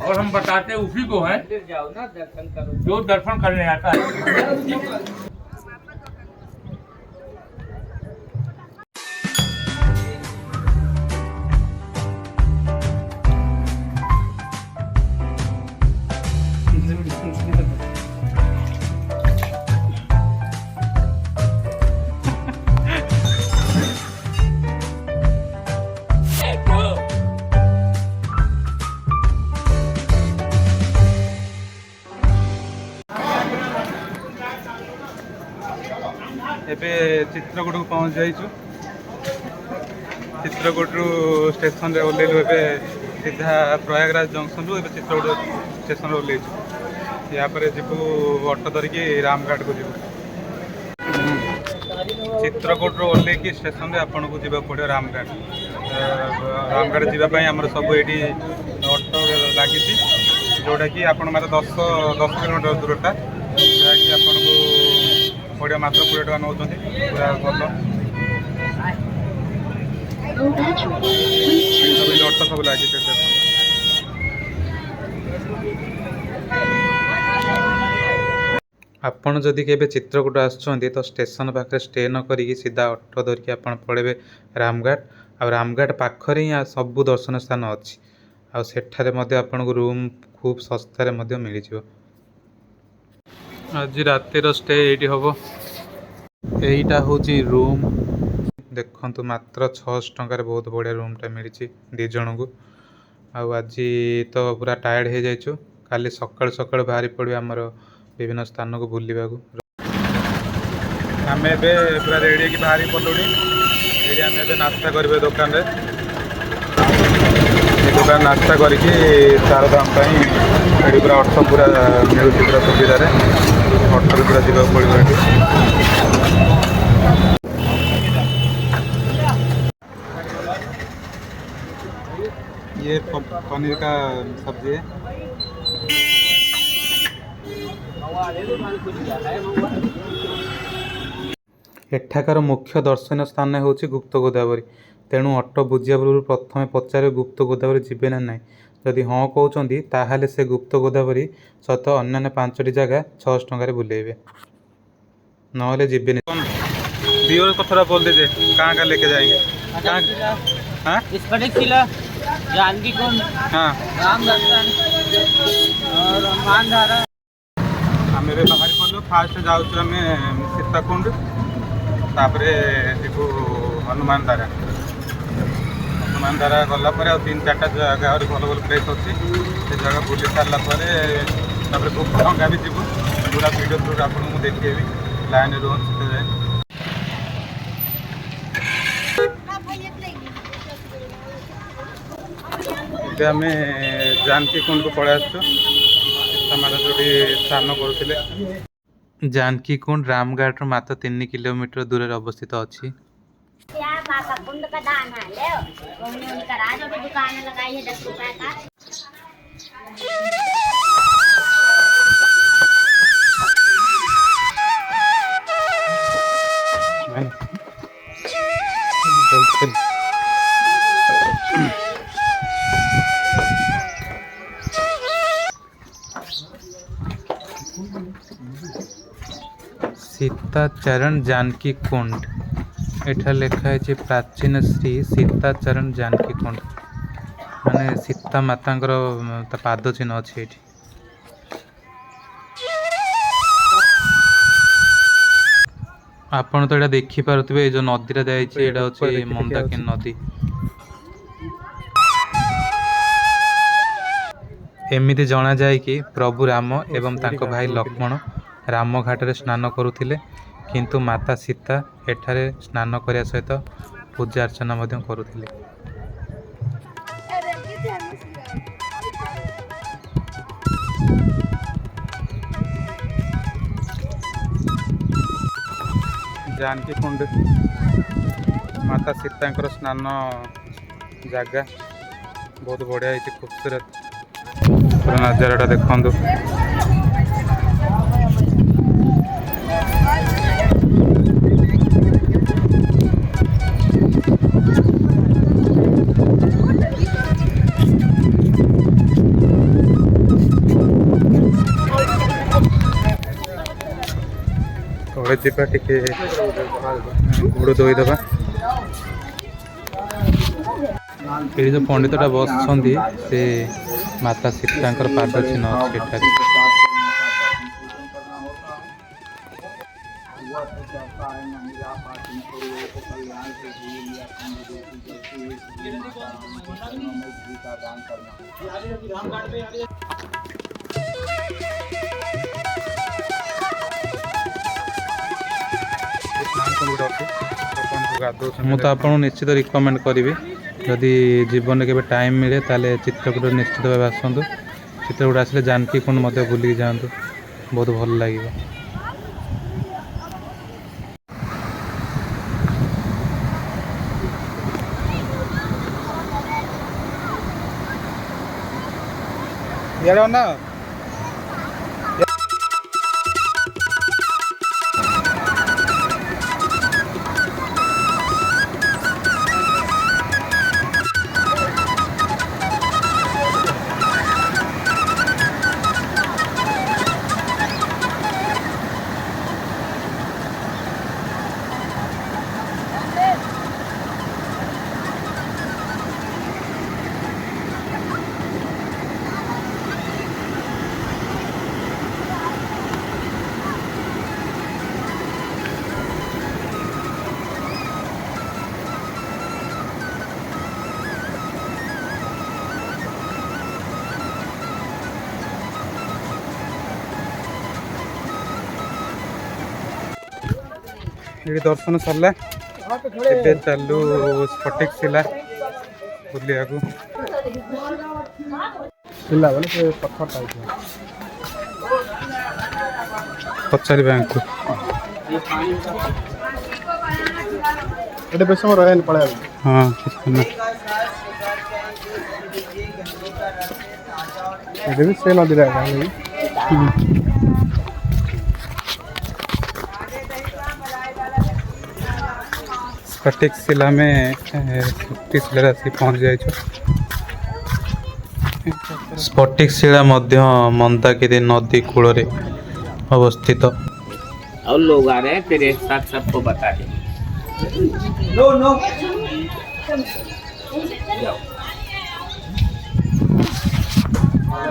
और हम बताते उसी को हैं जो दर्शन करने आता है। ଏବେ ଚିତ୍ରକୂଟକୁ ପହଞ୍ଚି ଯାଇଛୁ। ଚିତ୍ରକୂଟରୁ ଷ୍ଟେସନରେ ଓହ୍ଲେଇଲୁ। ଏବେ ସିଧା ପ୍ରୟାଗରାଜ ଜଙ୍କସନରୁ ଏବେ ଚିତ୍ରକୂଟ ଷ୍ଟେସନରେ ଓହ୍ଲେଇଛୁ। ୟାପରେ ଯିବୁ ଅଟୋ ଧରିକି ରାମଘାଟକୁ ଯିବୁ। ଚିତ୍ରକୂଟରୁ ଓହ୍ଲେଇକି ଷ୍ଟେସନରେ ଆପଣଙ୍କୁ ଯିବାକୁ ପଡ଼ିବ ରାମଘାଟ। ରାମଘାଟ ଯିବା ପାଇଁ ଆମର ସବୁ ଏଇଠି ଅଟୋ ଲାଗିଛି, ଯେଉଁଟାକି ଆପଣ ମାତ୍ର 10 କିଲୋମିଟର ଦୂରଟା, ଯାହାକି ଆପଣଙ୍କୁ ପଡ଼ିବ ମାତ୍ର 20 ଟଙ୍କା ନେଉଛନ୍ତି। ପୁରା ଭଲ ଅଟୋ ସବୁ ଲାଗିଛି। ଆପଣ ଯଦି କେବେ ଚିତ୍ରକୂଟ ଆସୁଛନ୍ତି ତ ଷ୍ଟେସନ ପାଖରେ ଷ୍ଟେ ନ କରିକି ସିଧା ଅଟୋ ଧରିକି ଆପଣ ପଳାଇବେ ରାମଘାଟ। ଆଉ ରାମଘାଟ ପାଖରେ ହିଁ ସବୁ ଦର୍ଶନୀୟ ସ୍ଥାନ ଅଛି। ଆଉ ସେଠାରେ ମଧ୍ୟ ଆପଣଙ୍କୁ ରୁମ୍ ଖୁବ୍ ଶସ୍ତାରେ ମଧ୍ୟ ମିଳିଯିବ। ଆଜି ରାତିର ଷ୍ଟେ ଏଇଠି ହେବ। ଏଇଟା ହେଉଛି ରୁମ୍। ଦେଖନ୍ତୁ ମାତ୍ର 600 ଟଙ୍କାରେ ବହୁତ ବଢ଼ିଆ ରୁମ୍ଟା ମିଳିଛି 2 ଜଣଙ୍କୁ। ଆଉ ଆଜି ତ ପୁରା ଟାୟାର୍ଡ଼ ହେଇଯାଇଛୁ। କାଲି ସକାଳୁ ସକାଳୁ ବାହାରି ପଡ଼ିବା ଆମର ବିଭିନ୍ନ ସ୍ଥାନକୁ ବୁଲିବାକୁ। ଆମେ ଏବେ ପୁରା ରେଡ଼ି ହେଇକି ବାହାରି ପଡ଼ିଲୁଣି। ଏଇଠି ଆମେ ଏବେ ନାସ୍ତା କରିବେ ଦୋକାନରେ। ଏ ଦୋକାନ ନାସ୍ତା କରିକି ଚାରଧାମ ପାଇଁ ଏଠି ପୁରା ଅଟୋ ପୁରା ମିଳୁଛି ପୁରା ସୁବିଧାରେ। ଅଟୋରେ ପୁରା ଯିବାକୁ ପଡ଼ିବ ଏଠି। ये पनीर का सब्जी है। ଏଠାକାର ମୁଖ୍ୟ ଦର୍ଶନୀୟ ସ୍ଥାନ ହେଉଛି ଗୁପ୍ତ ଗୋଦାବରୀ। ତେଣୁ ଅଟୋ ବୁଝିବା ପୂର୍ବରୁ ପ୍ରଥମେ ପଚାରିବେ ଗୁପ୍ତ ଗୋଦାବରୀ ଯିବେ ନା ନାହିଁ। ଯଦି ହଁ କହୁଛନ୍ତି ତାହେଲେ ସେ ଗୁପ୍ତ ଗୋଦାବରୀ ସହିତ ଅନ୍ୟାନ୍ୟ 5ଟି ଜାଗା 600 ଟଙ୍କାରେ ବୁଲେଇବେ, ନହେଲେ ଯିବେନି। बियर को थोड़ा बोल दीजिए कहाँ कहाँ लेके जाएंगे। हाँ जानकी कुंड, हाँ राम दर्शन और हनुमानधारा। आम ए बाहर पड़ू। फास्ट जाऊँ आम सीताकुंड, तापरे जीवु हनुमानधारा। हनुमानधारा गलापर आ 3-4टा जगह और भल भल प्लेस अच्छी। से जगह बुली सारापर गुप्तगंगा भी जीवु। पूरा वीडियो थ्रू आपको देखिए। लाइन रुहन से जाए। ଏବେ ଆମେ जानकी कुंड को पड़े आसଛୁ। जो स्नान करुले। जानकी कुंड रामघाट मात्र 3 किलोमीटर दूर अवस्थित अच्छी। कुंड का दान है ले जो भी दुकान लगाई है 10 रुपए का। सीताचरण जानकी कुंड एठा लिखा है प्राचीन श्री सीताचरण जानकी कुंड माने सीता माता पाद चिन्ह अच्छे। आपण तो यहाँ देखिपे जो नदी जाइए मंदाकिनी नदी। एमिति जना जाए कि प्रभु राम एवं तांको भाई लक्ष्मण रामघाट रे स्नान करुथिले, किंतु माता सीता एठारे स्नान करिया सहित पूजा अर्चना मध्य करुथिले। जानकी कुंड माता सीता स्नान जगह बहुत बढ़िया है, खूबसूरत पूरा नजारा देखु। ଘରେ ଯିବା ଟିକେ ଗୋଡ଼ ଧୋଇଦେବା। ଏଠି ଯେଉଁ ପଣ୍ଡିତଟା ବସିଛନ୍ତି ସେ ମାତା ସୀତାଙ୍କର ପାଦ ଚିହ୍ନ ଅଛି ଏଠାରେ। ମୁଁ ତ ଆପଣଙ୍କୁ ନିଶ୍ଚିତ ରିକମେଣ୍ଡ କରିବି, ଯଦି ଜୀବନରେ କେବେ ଟାଇମ୍ ମିଳେ ତାହେଲେ ଚିତ୍ରକୂଟ ନିଶ୍ଚିତ ଭାବେ ଆସନ୍ତୁ। ଚିତ୍ରକୂଟ ଆସିଲେ ଜାନକୀ କୁଣ୍ଡ ମଧ୍ୟ ବୁଲିକି ଯାଆନ୍ତୁ, ବହୁତ ଭଲ ଲାଗିବ। ये दर्शन सरला ଏବେ ଚାଲୁ ସ୍ଫଟିକ ଶିଲା ବୁଲିବାକୁ। ପଚାରି ବ୍ୟାଙ୍କକୁ ଏଠି ବେଶ ସମୟ ରହେନି ପଳେଇ ହଁ କିଛି ନା ଏଠି ବି ସେ ନଦୀରେ स्फटिक शिला में शिला आसी पहुँच जाए। स्फटिक शिला मध्य मंदाकिनी नदी कूल अवस्थित। और लोग आ रहे हैं फिर एक साथ सबको बता दें।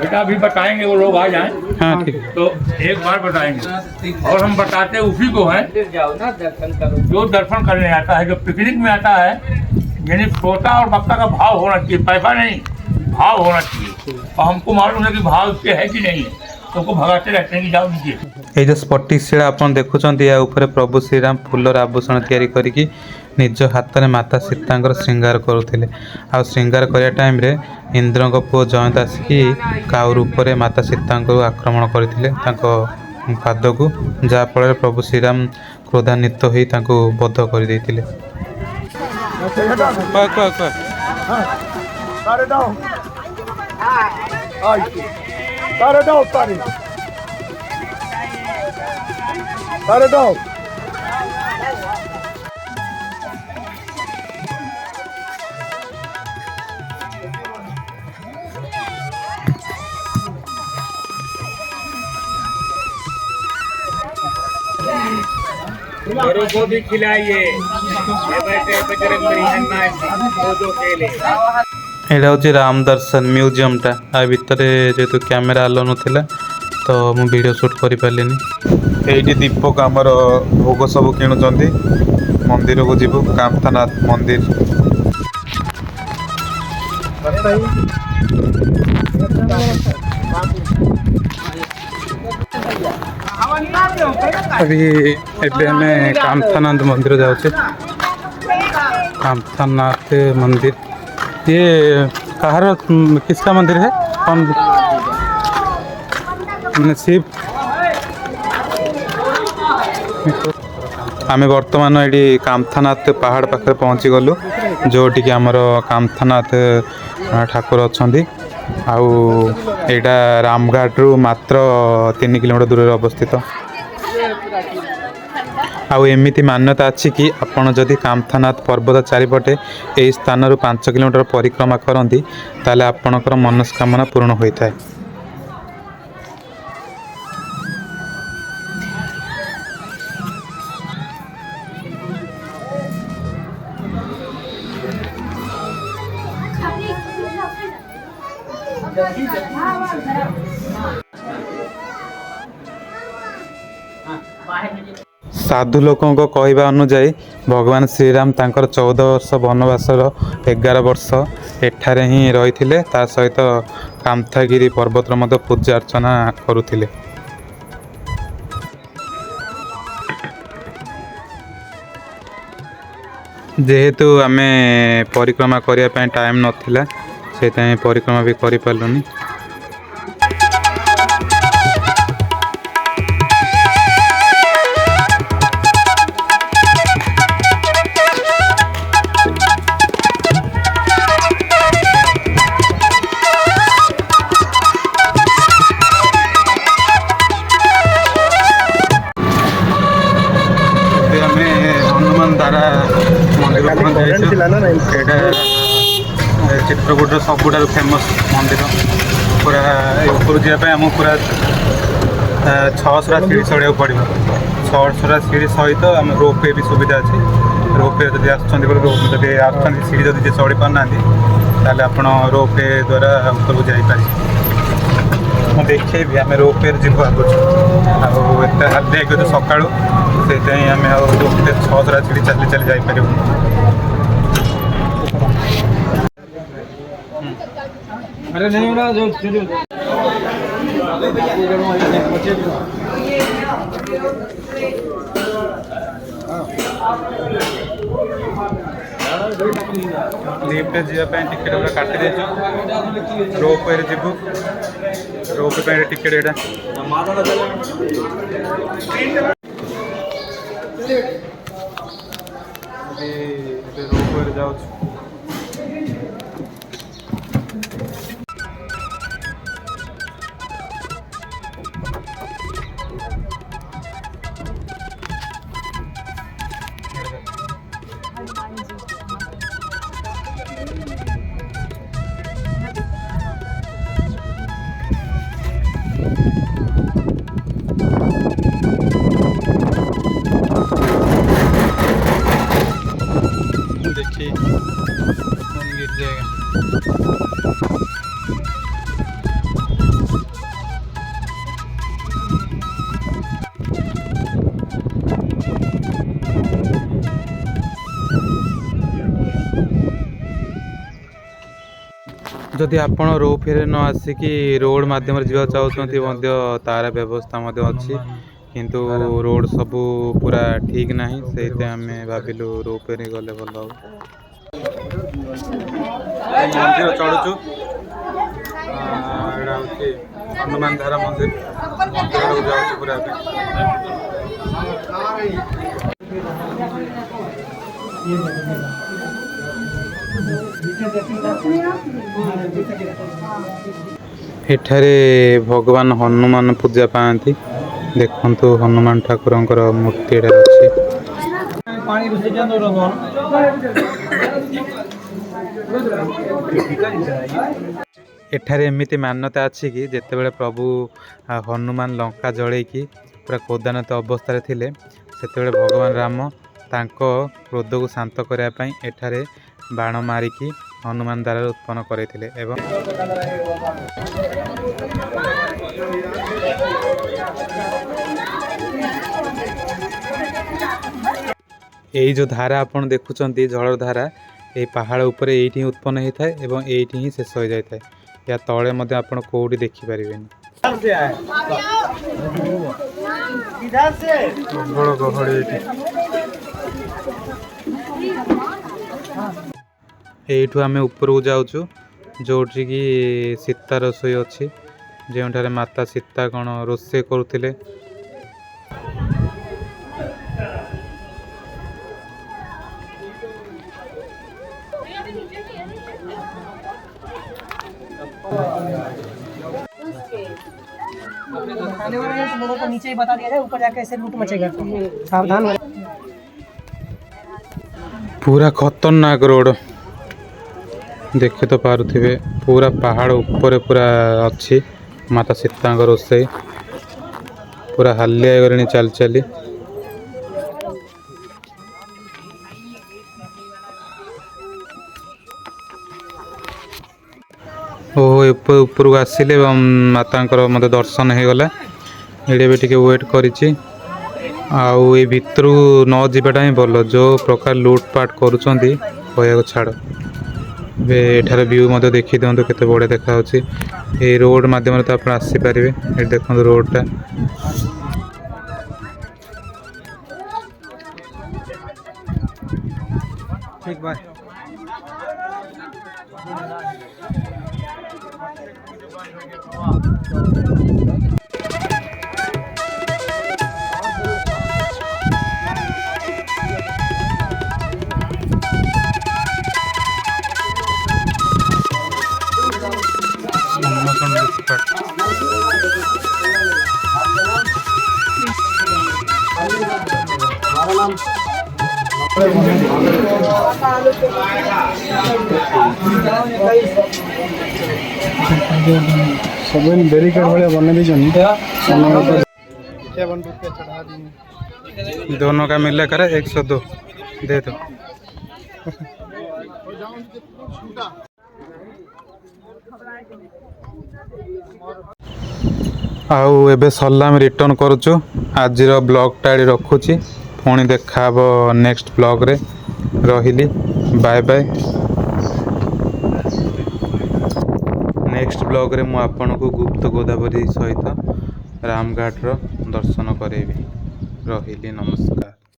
बेटा अभी बताएंगे, वो लोग आ जाएं। हाँ ठीक है, तो एक बार बताएंगे और हम बताते उसी को हैं मंदिर जाओ ना, दर्शन करो। जो दर्शन करने आता है, जो पिकनिक में आता है। यानी तोता और बक्का का भाव होना चाहिए, पैसा नहीं, भाव होना चाहिए। और हमको मालूम है कि भाव उसके है कि नहीं है, तो उनको भगाते रहते हैं कि जाओ नीचे। ये जो स्फटिक शिला आप देखुं या ऊपर प्रभु श्रीराम फूलर आभूषण तैयारी करिकी निज हाथ में माता सीतांकर श्रृंगार करुले। आ श्रृंगार करने टाइम रे इंद्र पुओ जयंत आसिकी काउ रूप में माता सीता आक्रमण करते पाद को, जहाँफल प्रभु श्रीराम क्रोधान्वित हो बध कर। बड़ों को भी खिलाइए, ये बैठे बजरंगबली हनुमान जी फोटो के लिए। यहाँ हूँ राम दर्शन म्यूजियमटा। आ भितर जेहेतु कैमेरा आलो नाला तो मु वीडियो शूट कर पारे। ये दीपक आमर भोग सब किणुंट मंदिर को जीवु कामथानाथ मंदिर। अभी हमें कामथानाथ मंदिर जाऊे। कामथानाथ मंदिर ये कहाँ किसका मंदिर है? कौन शिव? आम बर्तमान ये कामथानाथ पहाड़ पाखे पहुँची गलु, जोटि आमर कामथानाथ ठाकुर अच्छा। आईटा रामघाट रु मात्र 3 किलोमीटर दूर अवस्थित। एमिति मान्यता अच्छी कि आपण जदि कामथानाथ पर्वत चारिपटे यही स्थान 5 किलोमीटर परिक्रमा करती ताले आपणकर मनस्कामना पूर्ण होता है। ସାଧୁ ଲୋକଙ୍କ କହିବା ଅନୁଯାୟୀ ଭଗବାନ ଶ୍ରୀରାମ ତାଙ୍କର 14 ବର୍ଷ ବନବାସର 11 ବର୍ଷ ଏଠାରେ ହିଁ ରହିଥିଲେ। ତା ସହିତ କାମଥାଗିରି ପର୍ବତର ମଧ୍ୟ ପୂଜା ଅର୍ଚ୍ଚନା କରୁଥିଲେ। ଯେହେତୁ ଆମେ ପରିକ୍ରମା କରିବା ପାଇଁ ଟାଇମ୍ ନଥିଲା, ସେଇଥିପାଇଁ ପରିକ୍ରମା ବି କରିପାରିଲୁନି। चित्रकूटर सबुठार फेमस मंदिर पूरा ऊपर जावाई आमको पूरा 600 सीढ़ी चढ़ा पड़ो। 600 सीढ़ी सहित आम रोपवे भी सुविधा अच्छी। रोपवे जब आसुँच सीढ़ी जब चढ़ी पारना आप रोपवे द्वारा ऊपर जापर देखी आम रोपवे जीव आगुच आते हाथी आगे सका से आम 600 सीढ़ी चली चली जापर। अरे नहीं ना जो लिफ्ट जावाई टिकेट पूरा काटी देचु। रोपवे जीवु रोपवे टिकेट एटा रोपवे जाऊँ। देखिए गिर जाएगा। जदि आपण रोपवे न आसिकी रोड मध्यम जावा चाहते तार व्यवस्था अच्छी किंतु रोड सब पूरा ठीक ना से आम भाविलु रोपवे गले भल हो। मंदिर चढ़ुचु हनुमान धारा मंदिर जाऊँ पूरा एठारे भगवान हनुमान पूजा पाती। देखंतु हनुमान ठाकुरंकर मूर्ति अच्छी। एठारे एमिति मान्यता अच्छी कि जेतेबेले प्रभु हनुमान लंका जलैकी पूरा कोदानत अवस्था थिले सेतेबेले भगवान राम तांको क्रोध को शांत करने पाई एठारे बाण मारिकी हनुमान द्वारा उत्पन्न करते एवं यही जो धारा आपन देखुचंती जलर धारा ये पहाड़ उपरे एठी उत्पन्न होता है एवं एठी ही शेष हो जाता है। या तले मध्य आपन कोडी देखि परिबेनी। बड़ गहड़ी एठू आम ऊपर को जाऊँ जोटी कि सीता रसोई अच्छी जो माता सीता कौन रोषे करुले। नीचे ही बता दिया जाए, ऊपर जाके ऐसे लूट मचेगा, सावधान हो। पूरा खतरनाक रोड देखे तो पारुथिबे पूरा पहाड़ ऊपर पूरा अच्छी माता सीता रोषे पूरा हालिया गले चल चली। ओहो ଉପରକୁ ଆସିଲେ ଏବଂ ମାତାଙ୍କର ମୋତେ ଦର୍ଶନ ହେଇଗଲା। ଏଇଠି ବି ଟିକେ ୱେଟ୍ କରିଛି। ଆଉ ଏ ଭିତରକୁ ନ ଯିବାଟା ହିଁ ଭଲ, ଯେଉଁ ପ୍ରକାର ଲୁଟ୍ପାଟ୍ କରୁଛନ୍ତି କହିବାକୁ ଛାଡ଼। ଏବେ ଏଠାର ଭ୍ୟୁ ମଧ୍ୟ ଦେଖିଦିଅନ୍ତୁ କେତେ ବଢ଼ିଆ ଦେଖାଯାଉଛି। ଏଇ ରୋଡ଼ ମାଧ୍ୟମରେ ତ ଆପଣ ଆସିପାରିବେ। ଏଠି ଦେଖନ୍ତୁ ରୋଡ଼ଟା। ठीक बाय। सब बैरिकेड भाया बना दी दोनों का मिला करे 102 दे दो। ଆଉ ଏବେ ସରିଲା, ଆମେ ରିଟର୍ନ କରୁଛୁ। ଆଜିର ବ୍ଲଗ୍ଟା ଏଠି ରଖୁଛି। ପୁଣି ଦେଖା ହେବ ନେକ୍ସଟ ବ୍ଲଗ୍ରେ। ରହିଲି, ବାଏ ବାଏ। ନେକ୍ସଟ ବ୍ଲଗ୍ରେ ମୁଁ ଆପଣଙ୍କୁ ଗୁପ୍ତ ଗୋଦାବରୀ ସହିତ ରାମଘାଟର ଦର୍ଶନ କରେଇବି। ରହିଲି, ନମସ୍କାର।